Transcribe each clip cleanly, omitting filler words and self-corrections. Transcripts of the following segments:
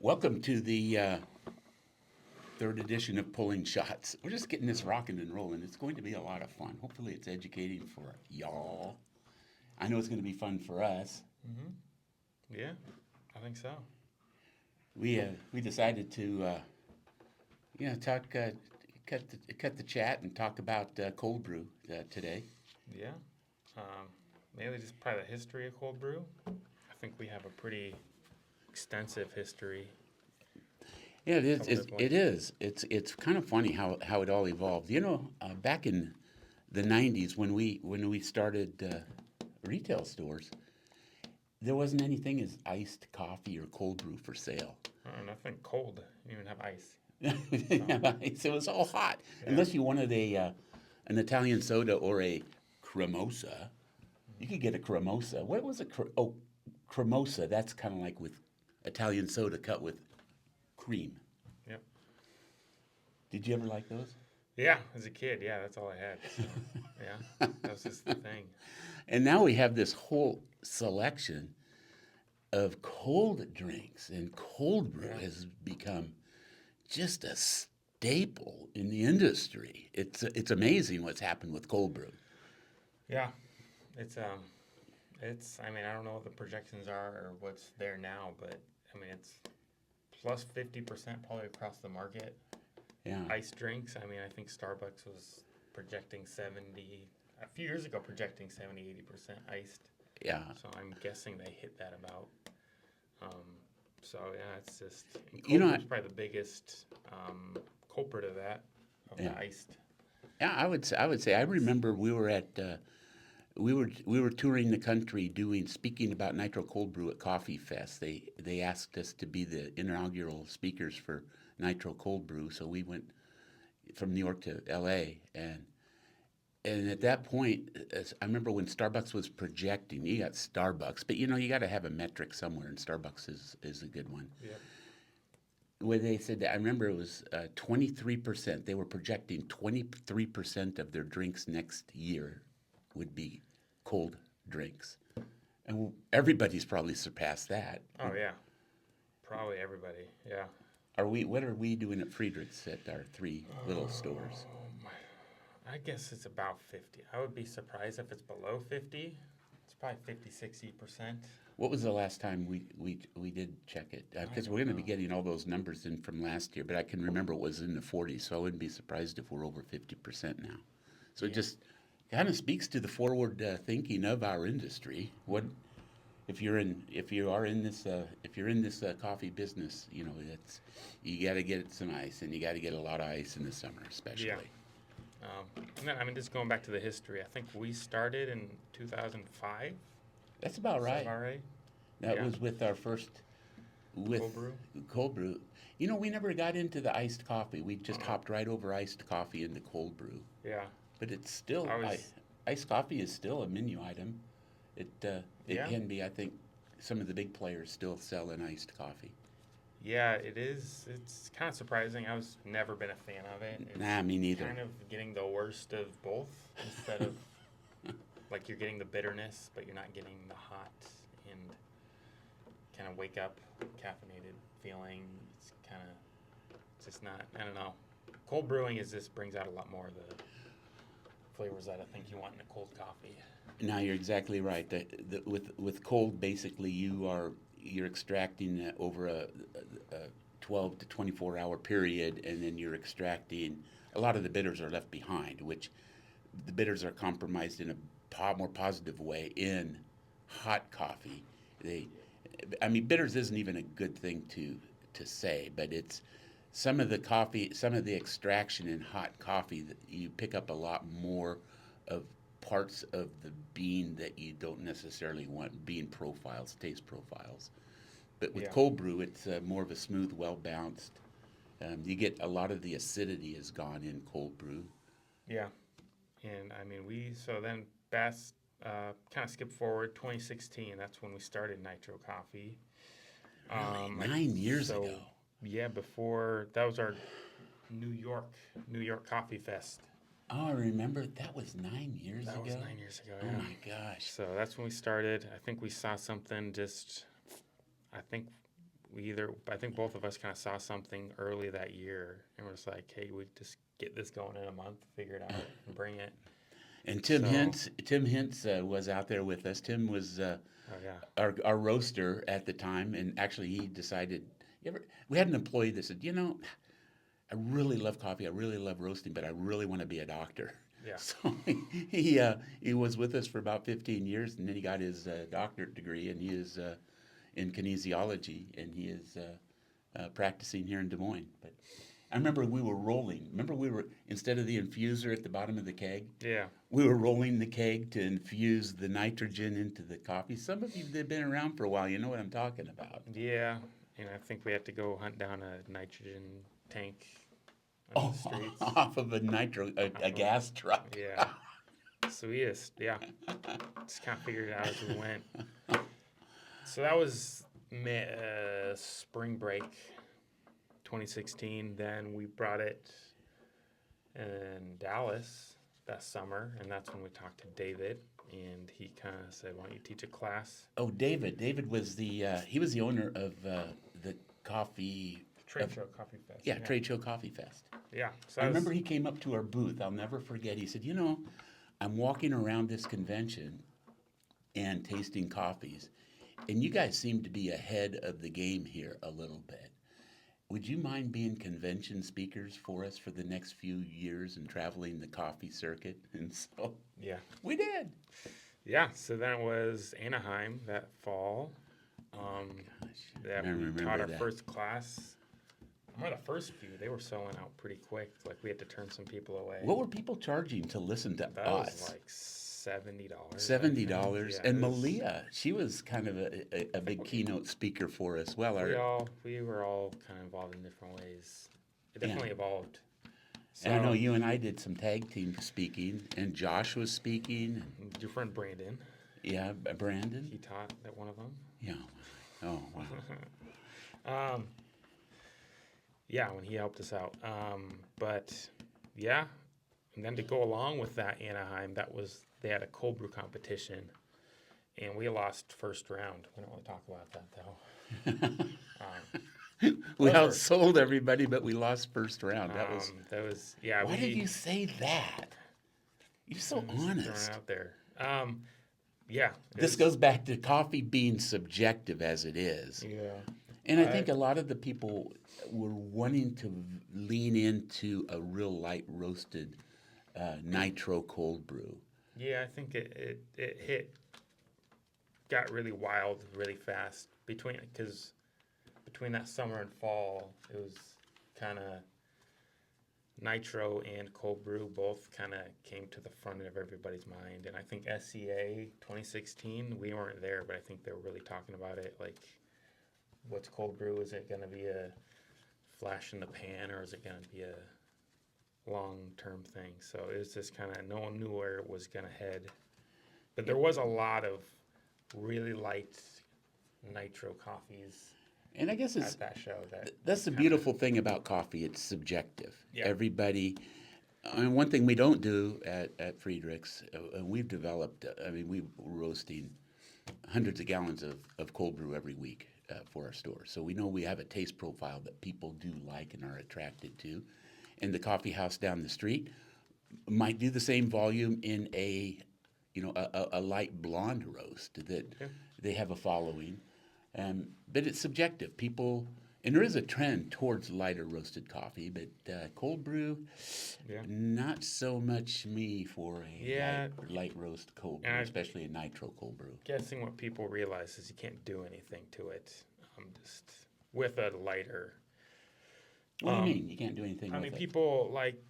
Welcome to the third edition of Pulling Shots. We're just getting this rocking and rolling. It's going to be a lot of fun. Hopefully, it's educating for y'all. I know it's going to be fun for us. Yeah, I think so. We decided to talk cut the chat and talk about cold brew today. Yeah. Mainly just probably the history of cold brew. I think we have a pretty extensive history. Yeah, it is. Couple different It is. It's kind of funny how it all evolved. Back in the '90s when we started retail stores, there wasn't anything as iced coffee or cold brew for sale. Nothing cold. You didn't even have ice. It was all hot, Yeah. unless you wanted an Italian soda or a cremosa. You could get a cremosa. What was a cremosa? That's kind of like with Italian soda cut with cream. Yep. Did you ever like those? Yeah, as a kid, yeah, that's all I had. So, yeah, that was just the thing. And now we have this whole selection of cold drinks, and cold brew Yeah. has become just a staple in the industry. It's amazing what's happened with cold brew. Yeah, it's. I mean, I don't know what the projections are or what's there now, but I mean, it's plus 50% probably across the market. Yeah. Iced drinks. I mean, I think Starbucks was projecting 70, a few years ago, projecting 70, 80% iced. Yeah. So I'm guessing they hit that about. So yeah, it's just, You know, cold brew's probably the biggest culprit of that, of Yeah. the iced. Yeah, I would say I remember we were at we were touring the country speaking about Nitro Cold Brew at Coffee Fest. They asked us to be the inaugural speakers for Nitro Cold Brew, so we went from New York to L.A. and at that point, I remember when Starbucks was projecting. You got Starbucks, but you got to have a metric somewhere, and Starbucks is a good one. Yep. Where they said that, I remember it was 23%. They were projecting 23% of their drinks next year would be cold drinks, and everybody's probably surpassed that. Oh yeah, probably everybody. Yeah. What are we doing at Friedrich's at our three little stores? I guess it's about 50. I would be surprised if it's below 50. It's probably 50, 60%. What was the last time we did check it? Because we're going to be getting all those numbers in from last year, but I can remember it was in the 40s, so I wouldn't be surprised if we're over 50% now. So it Yeah. just kind of speaks to the forward thinking of our industry. What if you're in this coffee business? You got to get some ice, and you got to get a lot of ice in the summer, especially. Yeah. I mean, just going back to the history, I think we started in 2005. That's about Is right. that about right? That Yeah. was with our first Cold brew? Cold brew. We never got into the iced coffee. We just hopped right over iced coffee into cold brew. Yeah. But it's still I was- iced coffee is still a menu item. It Yeah. can be. I think some of the big players still sell an iced coffee. Yeah, it is. It's kind of surprising. I was never been a fan of it. It's Nah, me neither. kind of getting the worst of both instead of like you're getting the bitterness, but you're not getting the hot and kind of wake up caffeinated feeling. It's just not. I don't know. Cold brewing brings out a lot more of the flavors that I think you want in a cold coffee. Now you're exactly right. With cold, basically you're extracting over a 12 to 24 hour period, and then you're extracting a lot of the bitters are left behind, which the bitters are compromised in a more positive way in hot coffee. Bitters isn't even a good thing to say, but it's some of the extraction in hot coffee that you pick up a lot more of parts of the bean that you don't necessarily want, bean profiles, taste profiles. But with Yeah. cold brew, it's more of a smooth, well-balanced. You get a lot of the acidity is gone in cold brew. Yeah, and I mean then Bass kind of skip forward 2016. That's when we started Nitro Coffee. Really? 9 years ago. Yeah, before that was our New York Coffee Fest. Oh, I remember that was 9 years ago. That was 9 years ago. Oh Yeah. my gosh. So that's when we started. I think we saw something. I think I think both of us kind of saw something early that year, and we're just like, hey, we just get this going in a month, figure it out, and bring it. And So, Tim Hintz was out there with us. Tim was oh yeah, our roaster at the time, and actually he decided. We had an employee that said, I really love coffee, I really love roasting, but I really want to be a doctor. yeah, So he was with us for about 15 years, and then he got his doctorate degree, and he is in kinesiology, and he is practicing here in Des Moines. But I remember we were rolling. Remember instead of the infuser at the bottom of the keg, yeah, we were rolling the keg to infuse the nitrogen into the coffee. Some of you that have been around for a while, you know what I'm talking about. yeah. And I think we had to go hunt down a nitrogen tank on the streets. Off of a gas truck. Yeah. So we just kind of figured it out as we went. So that was spring break 2016. Then we brought it in Dallas that summer, and that's when we talked to David, and he kind of said, why don't you teach a class? Oh, David was he was the owner of the coffee... Trade Show Coffee Fest. Yeah, Trade Show Coffee Fest. Yeah. So I remember he came up to our booth. I'll never forget. He said, I'm walking around this convention and tasting coffees, and you guys seem to be ahead of the game here a little bit. Would you mind being convention speakers for us for the next few years and traveling the coffee circuit? And so yeah, we did. Yeah, so that was Anaheim that fall. That we taught our first class. One of the first few, they were selling out pretty quick. Like we had to turn some people away. What were people charging to listen to that us? Was like $70. $70. Yeah, and Malia, she was kind of a big keynote speaker for us. Well, we were all kind of involved in different ways. It definitely evolved. So, and I know you and I did some tag team speaking, and Josh was speaking. Your friend Brandon. Yeah, Brandon. He taught at one of them. Yeah. Oh, wow. Yeah, when he helped us out. But yeah, and then to go along with that Anaheim, they had a cold brew competition, and we lost first round. We don't want to talk about that though. We outsold everybody, but we lost first round. Yeah. Why did you say that? You're so honest. Throwing it out there. Yeah. This goes back to coffee being subjective as it is. Yeah. And I think a lot of the people were wanting to lean into a real light roasted nitro cold brew. Yeah, I think it got really wild really fast between that summer and fall. It was kind of nitro and cold brew both kind of came to the front of everybody's mind. And I think SCA 2016, we weren't there, but I think they were really talking about it. Like, what's cold brew? Is it going to be a flash in the pan, or is it going to be a long-term thing? So it was just kind of, no one knew where it was going to head. But there was a lot of really light nitro coffees. And I guess at that show. That's the beautiful thing about coffee. It's subjective. Yeah. Everybody. One thing we don't do at Friedrich's, we've developed. We're roasting hundreds of gallons of cold brew every week for our store. So we know we have a taste profile that people do like and are attracted to. And the coffee house down the street might do the same volume in a light blonde roast that they have a following. But it's subjective. People, and there is a trend towards lighter roasted coffee, but cold brew, not so much me for a light roast cold brew, especially a nitro cold brew. Guessing what people realize is you can't do anything to it. Just with a lighter. What do you mean? You can't do anything with it? People like,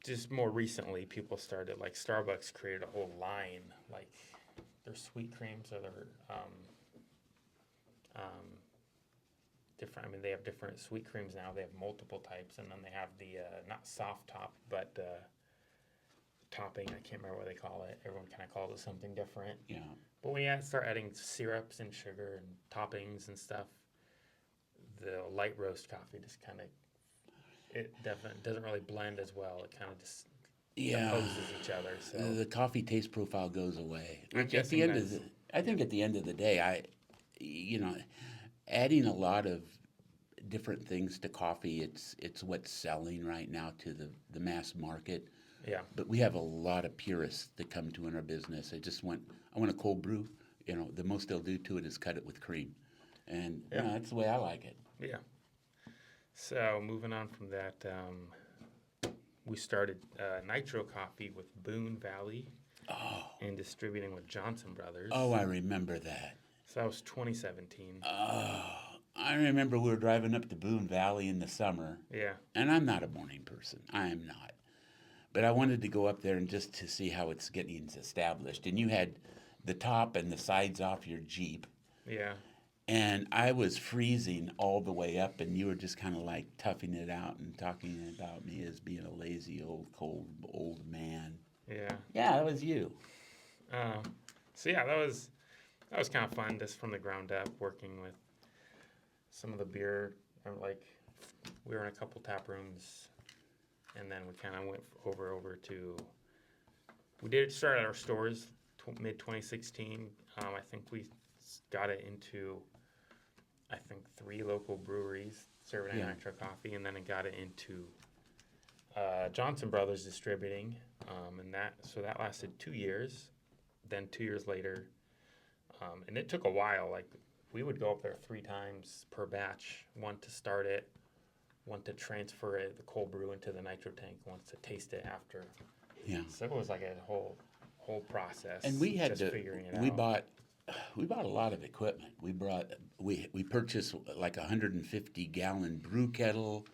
just more recently, people started, like Starbucks created a whole line, like their sweet creams or their different. They have different sweet creams now. They have multiple types, and then they have the not soft top, but topping. I can't remember what they call it. Everyone kind of calls it something different. Yeah. But when you start adding syrups and sugar and toppings and stuff, the light roast coffee just kind of, it definitely doesn't really blend as well. It kind of just opposes each other. So the coffee taste profile goes away. I think at the end of the day, adding a lot of different things to coffee. It's what's selling right now to the mass market. Yeah. But we have a lot of purists that come to in our business. I want a cold brew. The most they'll do to it is cut it with cream, and Yeah. that's the way I like it. Yeah. So moving on from that, we started Nitro Coffee with Boone Valley and distributing with Johnson Brothers. Oh, I remember that. So that was 2017. I remember we were driving up to Boone Valley in the summer, Yeah. and I'm not a morning person. I am not. But I wanted to go up there and just to see how it's getting established. And you had the top and the sides off your Jeep. Yeah. And I was freezing all the way up, and you were just kind of like toughing it out and talking about me as being a lazy, old, cold, old man. Yeah. Yeah, that was you. So yeah, that was kind of fun, just from the ground up, working with some of the beer. Like, we were in a couple tap rooms, and then we kind of went over to. We did start at our stores mid 2016. I think we got it into, 3 local breweries serving Nitro Coffee, and then it got it into Johnson Brothers distributing, and that lasted 2 years. Then 2 years later, and it took a while. Like, we would go up there 3 times per batch, one to start it, one to transfer it, the cold brew, into the nitro tank, one to taste it after. Yeah. So it was like a whole process. And we had just figuring it we out. bought a lot of equipment. We purchased like a 150-gallon brew kettle,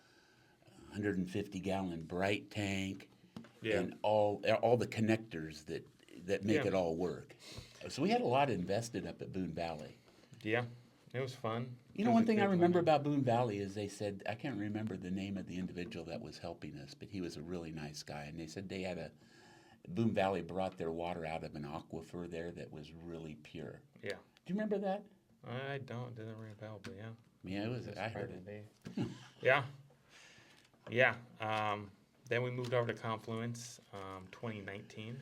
150-gallon bright tank, and all the connectors that make it all work. So we had a lot invested up at Boone Valley. Yeah, it was fun. One thing I remember about Boone Valley is they said, I can't remember the name of the individual that was helping us, but he was a really nice guy. And they said they had Boone Valley brought their water out of an aquifer there that was really pure. Yeah. Do you remember that? I don't. Doesn't ring a bell, but yeah. Yeah, it was. I heard it. Yeah. Yeah. Then we moved over to Confluence, 2019.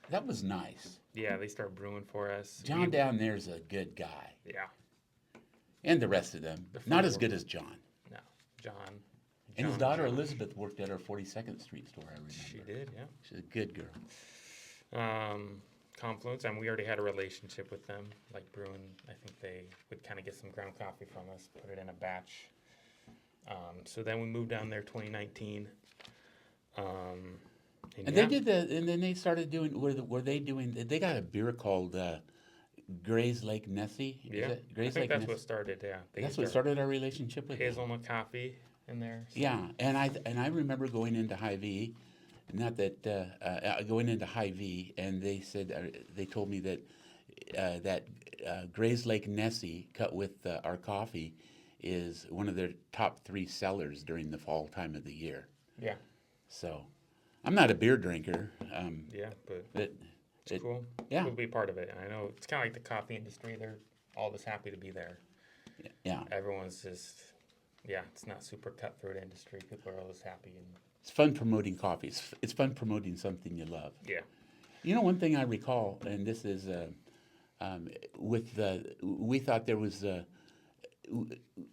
That was nice. Yeah, they started brewing for us. John down there's a good guy. Yeah. And the rest of them. Not as good as John. No, John. And his daughter Elizabeth worked at our 42nd Street store, I remember. She did, yeah. She's a good girl. Confluence, and we already had a relationship with them, like brewing. I think they would kind of get some ground coffee from us, put it in a batch. So then we moved down there 2019. And they did and then they started doing, they got a beer called Gray's Lake Nessie? Yeah, I think that's what started, yeah. That's what started our relationship with hazelnut coffee in there. So. Yeah, and I remember going into Hy-Vee, going into Hy-Vee, and they said, they told me that Gray's Lake Nessie cut with our coffee is one of their top 3 sellers during the fall time of the year. Yeah. So, I'm not a beer drinker. Yeah, but it's cool. Yeah. Cool to be part of it. And I know it's kind of like the coffee industry. They're all just happy to be there. Yeah. Everyone's just, it's not super cutthroat industry. People are always happy. And it's fun promoting coffee. It's fun promoting something you love. Yeah. One thing I recall, and this is we thought there was,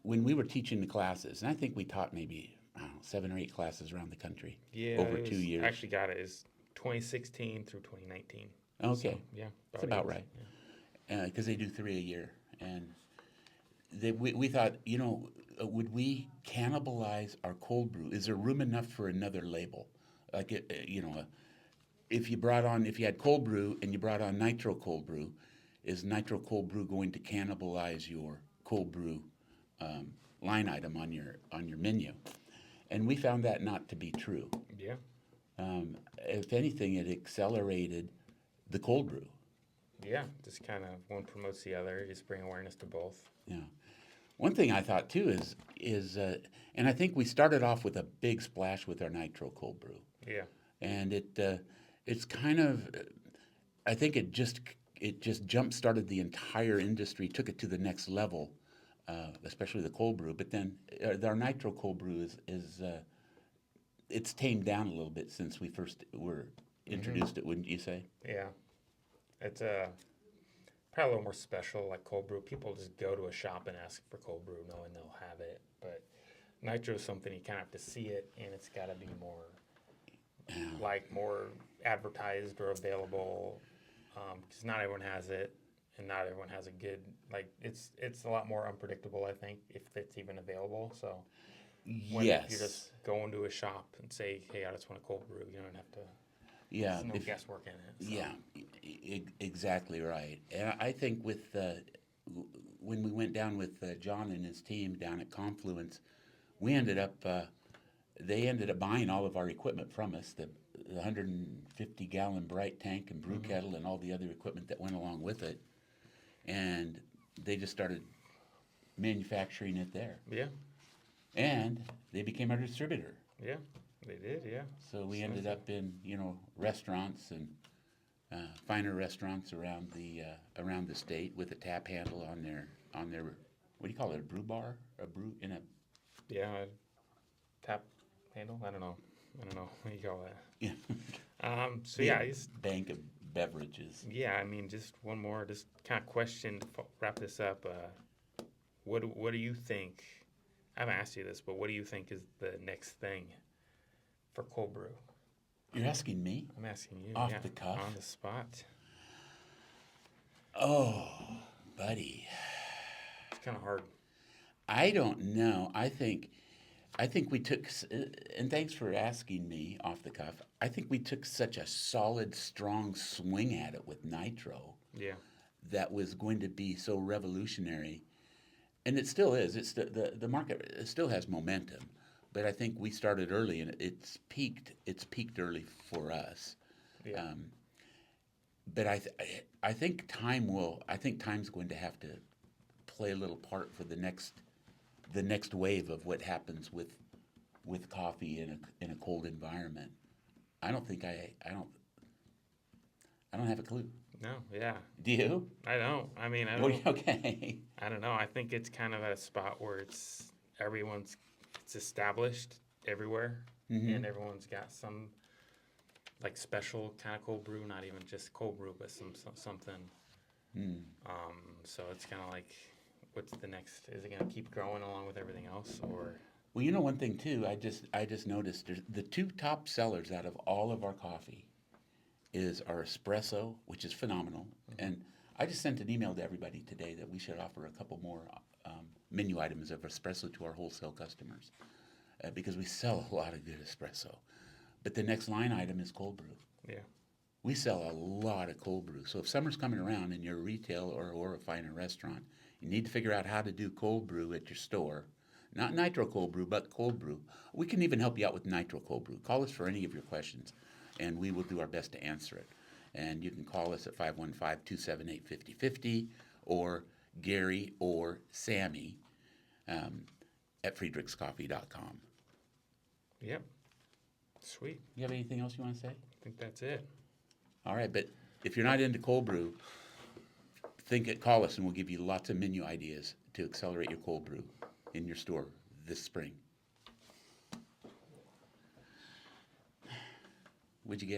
when we were teaching the classes, and I think we taught maybe 7 or 8 classes around the country over 2 years. Actually got it is 2016 through 2019. Okay. So, yeah. That's about right. Because they do 3 a year. And we thought, would we cannibalize our cold brew? Is there room enough for another label? Like, if you had cold brew and you brought on nitro cold brew, is nitro cold brew going to cannibalize your cold brew line item on your menu? And we found that not to be true. Yeah. If anything, it accelerated the cold brew. Yeah, just kind of one promotes the other. Just bring awareness to both. Yeah. One thing I thought too is and I think we started off with a big splash with our nitro cold brew. Yeah. And it's kind of, I think it just jump started the entire industry, took it to the next level. Especially the cold brew, but then our nitro cold brew is it's tamed down a little bit since we first were introduced it, wouldn't you say? Yeah, it's probably a little more special, like cold brew. People just go to a shop and ask for cold brew, knowing they'll have it. But nitro is something you kind of have to see it, and it's got to be more like more advertised or available, because not everyone has it, and not everyone has a good like. It's a lot more unpredictable, I think, if it's even available. So when if you're Yes. just going to a shop and say, "Hey, I just want a cold brew," you don't have to. Yeah. There's no guesswork in it. So. Yeah. Exactly right. And I think with when we went down with John and his team down at Confluence, we ended up. They ended up buying all of our equipment from us, the 150-gallon bright tank and brew kettle and all the other equipment that went along with it. And they just started manufacturing it there. Yeah. And they became our distributor. Yeah. They did. Yeah. So we ended up in, restaurants and finer restaurants around the state with a tap handle on their what do you call it, a brew bar, a brew in a Yeah. Tap handle. I don't know what you call that. yeah. So yeah, he's, bank of beverages. yeah. I mean, just one more, just kind of question to wrap this up. What do you think? I haven't asked you this, but what do you think is the next thing for cold brew? You're asking me? I'm asking you. Off yeah, the cuff? on the spot. Oh, buddy. It's kind of hard. I don't know. I think we took, and thanks for asking me off the cuff. I think we took such a solid, strong swing at it with nitro Yeah. that was going to be so revolutionary, and it still is. It's the market it still has momentum, but I think we started early and it's peaked. It's peaked early for us. Yeah. But I think time's going to have to play a little part for the next wave of what happens with coffee in a cold environment. I don't have a clue. No. Yeah. Do you? I don't. I mean, I Oh, don't. okay. I don't know. I think it's kind of at a spot where it's established everywhere, and everyone's got some like special kind of cold brew, not even just cold brew, but something. So it's kind of like, what's the next? Is it going to keep growing along with everything else, or? Well, one thing too. I just noticed the two top sellers out of all of our coffee is our espresso, which is phenomenal, and I just sent an email to everybody today that we should offer a couple more menu items of espresso to our wholesale customers because we sell a lot of good espresso. But the next line item is cold brew. Yeah. We sell a lot of cold brew. So if summer's coming around and you're a retail or a finer restaurant, you need to figure out how to do cold brew at your store. Not nitro cold brew, but cold brew. We can even help you out with nitro cold brew. Call us for any of your questions, and we will do our best to answer it. And you can call us at 515-278-5050 or Gary or Sammy at friedrichscoffee.com. Yep. Sweet. You have anything else you want to say? I think that's it. All right, but if you're not into cold brew, call us and we'll give you lots of menu ideas to accelerate your cold brew in your store this spring. What'd you get?